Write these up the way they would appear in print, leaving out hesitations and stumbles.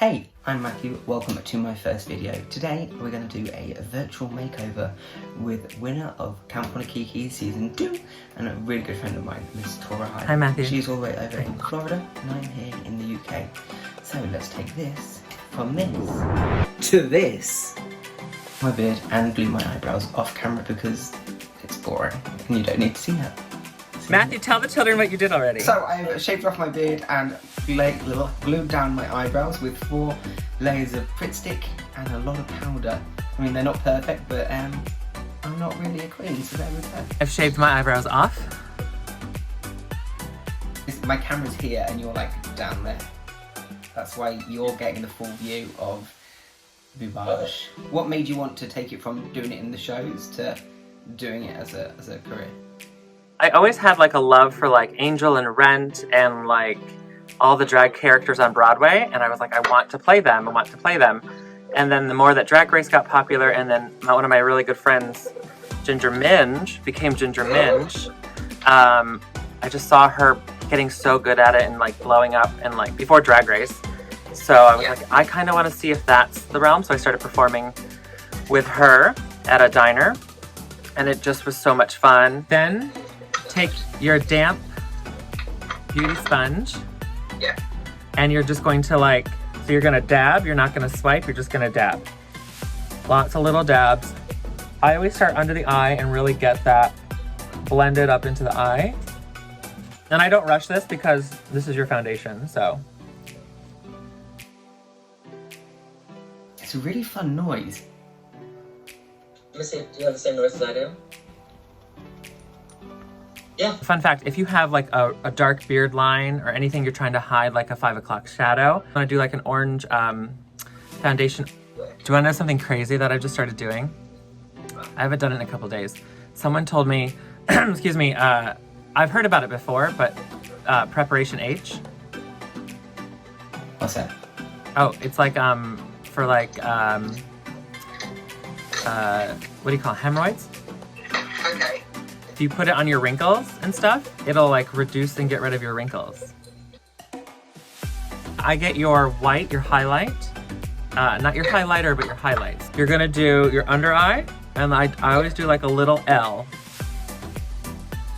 Hey, I'm Matthew, welcome to my first video. Today we're going to do a virtual makeover with winner of Camp Wanakiki Season 2 and a really good friend of mine, Miss Tora Himan. Hi Matthew. She's all the way over in Florida and I'm here in the UK. So let's take this from this to this. My beard and glue my eyebrows off camera because it's boring and you don't need to see that. Matthew, tell the children what you did already. So I've shaved off my beard and glued down my eyebrows with 4 layers of Pritt stick and a lot of powder. I mean, they're not perfect, but I'm not really a queen, so there we go. I've shaved my eyebrows off. My camera's here and you're like down there. That's why you're getting the full view of Boubage. What made you want to take it from doing it in the shows to doing it as a career? I always had like a love for like Angel and Rent and like all the drag characters on Broadway, and I was like, I want to play them. And then the more that Drag Race got popular, and then one of my really good friends, Ginger Minge, became Ginger Minge, I just saw her getting so good at it and like blowing up and like before Drag Race. So I was like, I kind of want to see if that's the realm. So I started performing with her at a diner, and it just was so much fun. Then take your damp beauty sponge. Yeah. And you're just going to like, so you're gonna dab, you're not gonna swipe, you're just gonna dab. Lots of little dabs. I always start under the eye and really get that blended up into the eye. And I don't rush this because this is your foundation, so. It's a really fun noise. Missy, do you have the same noise as I do? Yeah. Fun fact, if you have like a dark beard line or anything you're trying to hide, like a 5 o'clock shadow, I want to do like an orange foundation. Do you want to know something crazy that I've just started doing? I haven't done it in a couple days. Someone told me, excuse me, I've heard about it before, but Preparation H. What's that? Oh, it's like for like, what do you call it, hemorrhoids? Okay. If you put it on your wrinkles and stuff, it'll like reduce and get rid of your wrinkles. I get your white, your highlight, not your highlighter, but your highlights. You're gonna do your under eye, and I always do like a little L.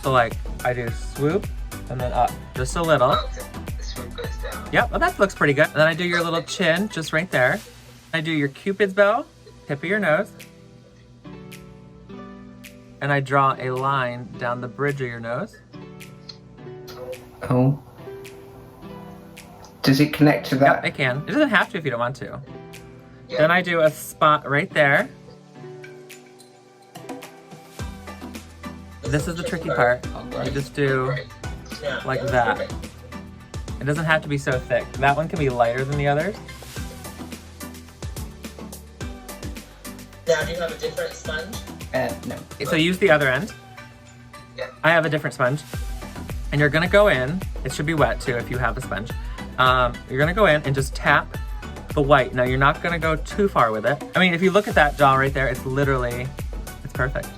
So like, I do swoop, and then up, just a little. The swoop goes down. Yep, well that looks pretty good. And then I do your little chin, just right there. I do your Cupid's bow, tip of your nose. And I draw a line down the bridge of your nose. Oh. Does it connect to that? Yep, it can. It doesn't have to if you don't want to. Yeah. Then I do a spot right there. This is the tricky part. You just do like that. It doesn't have to be so thick. That one can be lighter than the others. Now, do you have a different sponge? No. So use the other end. Yeah. I have a different sponge. And you're gonna go in, it should be wet too if you have a sponge. You're gonna go in and just tap the white. Now you're not gonna go too far with it. I mean, if you look at that doll right there, it's literally, it's perfect.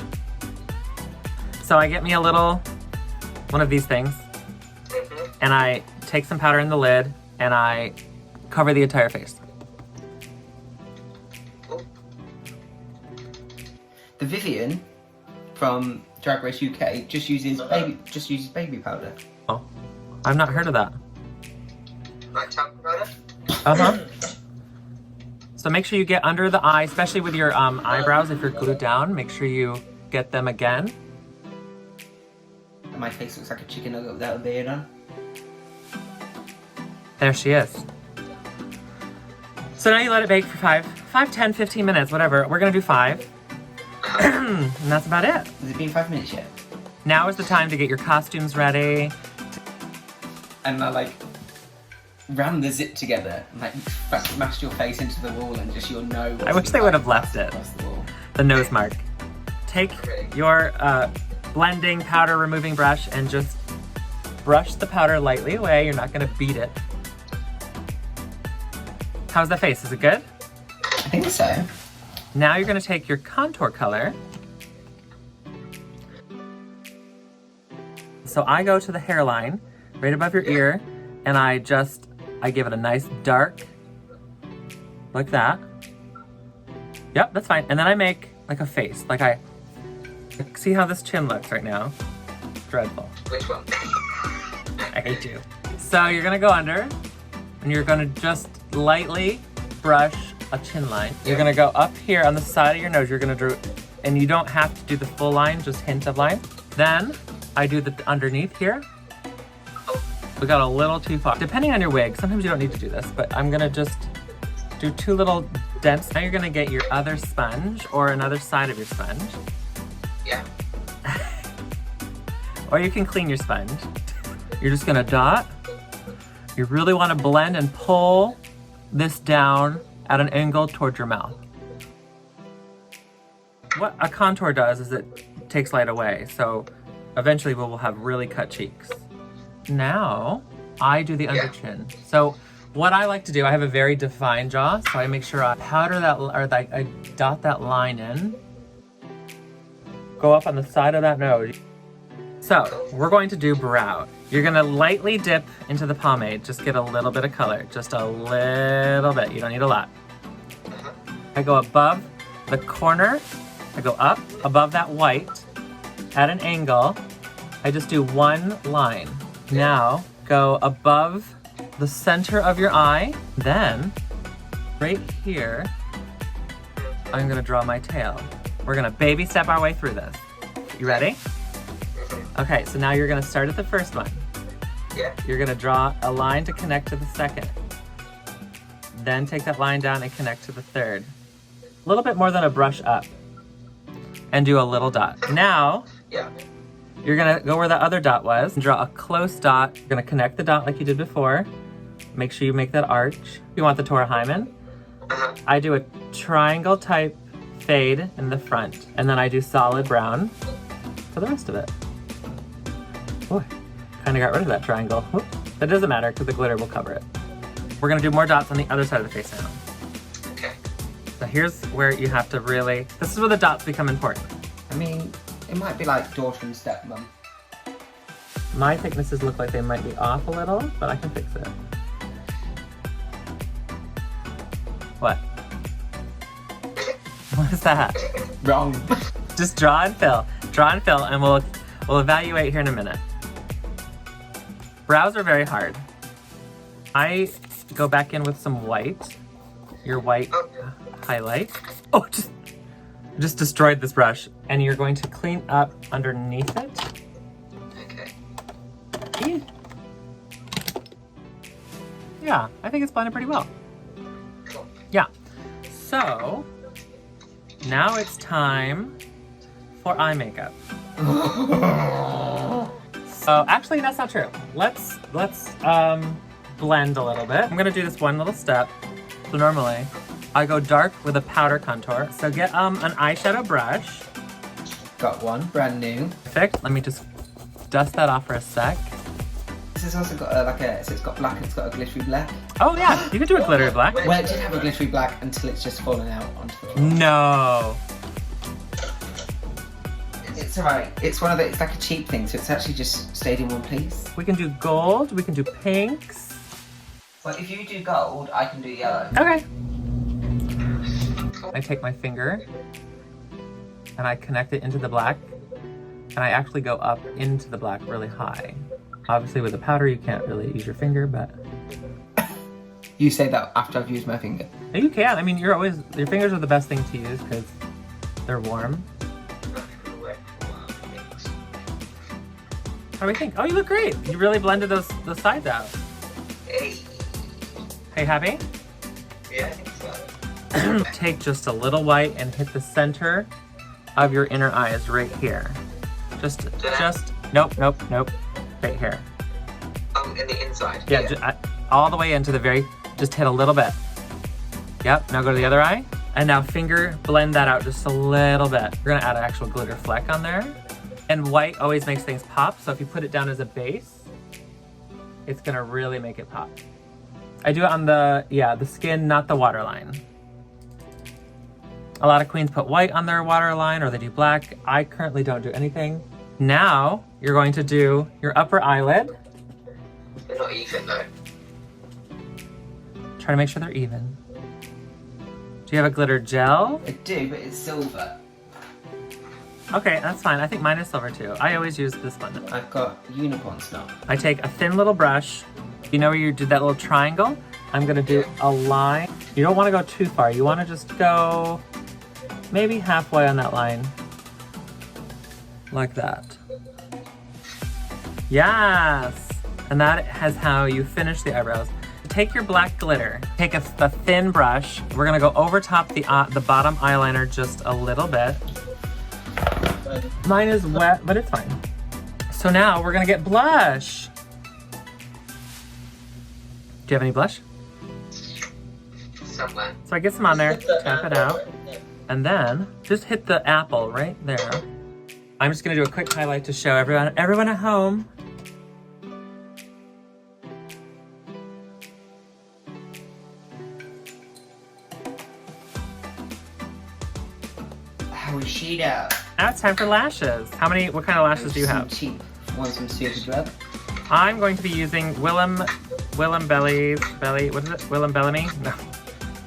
So I get me a little, one of these things, and I take some powder in the lid, and I cover the entire face. The Vivian from Drag Race UK just uses baby powder. Oh, I've not heard of that. Like talk powder? Uh-huh. So make sure you get under the eye, especially with your eyebrows. If you're glued down, make sure you get them again. My face looks like a chicken nugget without a beard on. There she is. So now you let it bake for 5, 10, 15 minutes, whatever. We're gonna do 5. And that's about it. Has it been 5 minutes yet? Now is the time to get your costumes ready. And I like ram the zip together and like smashed your face into the wall and just your nose. I wish they would have left it. The nose mark. Take your blending powder removing brush and just brush the powder lightly away. You're not gonna beat it. How's the face? Is it good? I think so. Now you're gonna take your contour color. So I go to the hairline, right above your ear, and I give it a nice dark like that. Yep, that's fine. And then I make like a face. Like see how this chin looks right now? Dreadful. Which one? I hate you. So you're gonna go under and you're gonna just lightly brush a chin line. You're gonna go up here on the side of your nose. You're gonna draw, and you don't have to do the full line, just hint of line. Then I do the underneath here. We got a little too far. Depending on your wig, sometimes you don't need to do this, but I'm gonna just do 2 little dents. Now you're gonna get your other sponge or another side of your sponge. Yeah. Or you can clean your sponge. You're just gonna dot. You really wanna blend and pull this down at an angle towards your mouth. What a contour does is it takes light away, so eventually we will have really cut cheeks. Now, I do the under chin. So what I like to do, I have a very defined jaw, so I make sure I powder that, or I dot that line in. Go up on the side of that nose. So, we're going to do brow. You're gonna lightly dip into the pomade, just get a little bit of color, just a little bit, you don't need a lot. I go above the corner, I go up above that white at an angle. I just do 1 line. Now, go above the center of your eye, then right here, I'm gonna draw my tail. We're gonna baby step our way through this. You ready? Okay, so now you're gonna start at the first one. Yeah. You're gonna draw a line to connect to the second. Then take that line down and connect to the third. A little bit more than a brush up. And do a little dot. Now, you're gonna go where the other dot was and draw a close dot. You're gonna connect the dot like you did before. Make sure you make that arch. You want the Tora Himan. I do a triangle type fade in the front, and then I do solid brown for the rest of it. Boy, kind of got rid of that triangle. Whoops. That doesn't matter because the glitter will cover it. We're gonna do more dots on the other side of the face now. Okay. So here's where you have to really, this is where the dots become important. I mean, it might be like daughter and stepmom. My thicknesses look like they might be off a little, but I can fix it. What? What is that? Wrong. Just draw and fill. Draw and fill, and we'll evaluate here in a minute. Brows are very hard. I go back in with some white. Your white highlight. Oh, just destroyed this brush. And you're going to clean up underneath it. Okay. Yeah, I think it's blended pretty well. Cool. Yeah. So, now it's time for eye makeup. So, actually, that's not true. Let's blend a little bit. I'm gonna do this one little step. So normally, I go dark with a powder contour. So get an eyeshadow brush. Got one, brand new. Perfect. Let me just dust that off for a sec. This has also got so it's got black and it's got a glittery black. Oh yeah, you could do a glittery black. Well, it did have a glittery black until it's just fallen out onto the floor. No. It's alright. It's one of the, it's like a cheap thing, so it's actually just stayed in one piece. We can do gold, we can do pinks. Well, if you do gold, I can do yellow. Okay. I take my finger and I connect it into the black, and I actually go up into the black really high. Obviously with the powder you can't really use your finger, but... You say that after I've used my finger. You can. I mean, your fingers are the best thing to use because they're warm. How do we think? Oh, you look great. You really blended those sides out. Hey. Hey, happy? Yeah, I think so. Take just a little white and hit the center of your inner eyes right here. Just, nope. Right here. In the inside. Yeah. All the way into the very, just hit a little bit. Yep, now go to the other eye. And now finger blend that out just a little bit. We're gonna add an actual glitter fleck on there. And white always makes things pop, so if you put it down as a base, it's gonna really make it pop. I do it on the skin, not the waterline. A lot of queens put white on their waterline or they do black. I currently don't do anything. Now, you're going to do your upper eyelid. They're not even though. Try to make sure they're even. Do you have a glitter gel? I do, but it's silver. Okay, that's fine. I think mine is silver too. I always use this one. I've got unicorn snot. I take a thin little brush. You know where you did that little triangle? I'm gonna do a line. You don't wanna go too far. You wanna just go maybe halfway on that line. Like that. Yes! And that is how you finish the eyebrows. Take your black glitter, take a thin brush. We're gonna go over top the bottom eyeliner just a little bit. Mine is wet, but it's fine. So now we're gonna get blush. Do you have any blush? Somewhere. So I get some on there, tap it out, and then just hit the apple right there. I'm just gonna do a quick highlight to show everyone at home. How is she now? Now it's time for lashes. What kind of lashes do you have? Some cheap ones from Superdrug. I'm going to be using Willem Bellamy? No, William Bella.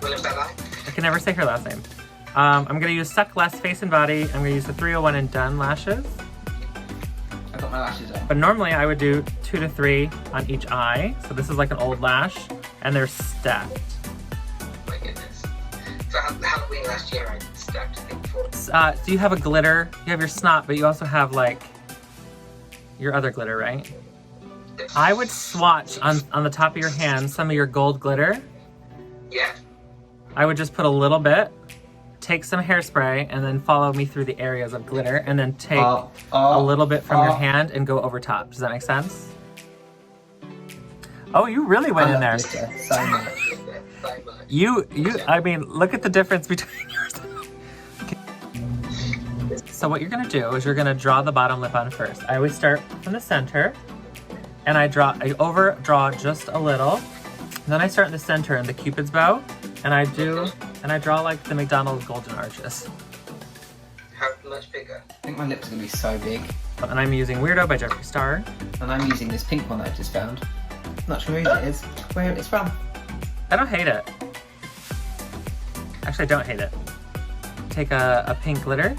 I can never say her last name. I'm gonna use Suck Less Face and Body. I'm gonna use the 301 and Done lashes. I got my lashes on. But normally I would do 2 to 3 on each eye. So this is like an old lash, and they're stacked. My goodness. For Halloween last year, I stacked a thing for. Do you have a glitter? You have your snot, but you also have like your other glitter, right? I would swatch on the top of your hand some of your gold glitter. Yeah. I would just put a little bit, take some hairspray, and then follow me through the areas of glitter, and then take a little bit from your hand and go over top. Does that make sense? Oh, you really went in there. So much. I mean, look at the difference between yours. So what you're gonna do is you're gonna draw the bottom lip on first. I always start from the center, and I overdraw just a little. And then I start in the center in the Cupid's bow, and I draw like the McDonald's golden arches. How much bigger? I think my lips are gonna be so big. And I'm using Weirdo by Jeffree Star. And I'm using this pink one that I just found. Not sure whose it is, where it's from. I don't hate it. Actually, I don't hate it. Take a pink glitter,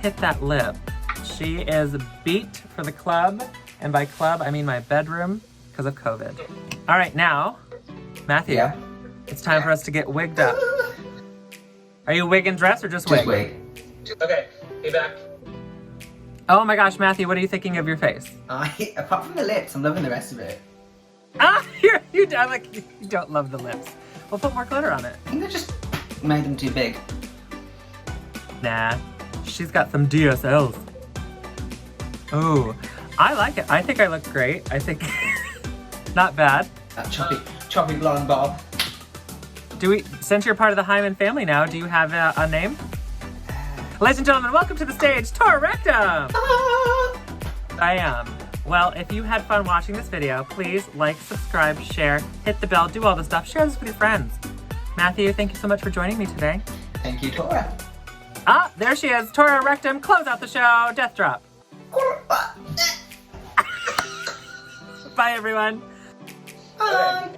hit that lip. She is beat for the club, and by club I mean my bedroom because of COVID. All right, now, Matthew, Yeah. it's time for us to get wigged up. Are you wig and dress or just wig? Just wig. Okay, be back. Oh my gosh, Matthew, what are you thinking of your face? Apart from the lips, I'm loving the rest of it. Ah, you don't love the lips. We'll put more glitter on it. I think I just made them too big. Nah, she's got some DSLs. Ooh, I like it. I think I look great. I think not bad. That choppy blonde bob. Since you're part of the Hyman family now, do you have a name? Ladies and gentlemen, welcome to the stage, Tora Rectum! I am. Well, if you had fun watching this video, please like, subscribe, share, hit the bell, do all the stuff, share this with your friends. Matthew, thank you so much for joining me today. Thank you, Tora. Ah, there she is, Tora Rectum, close out the show, death drop. Bye everyone. Bye.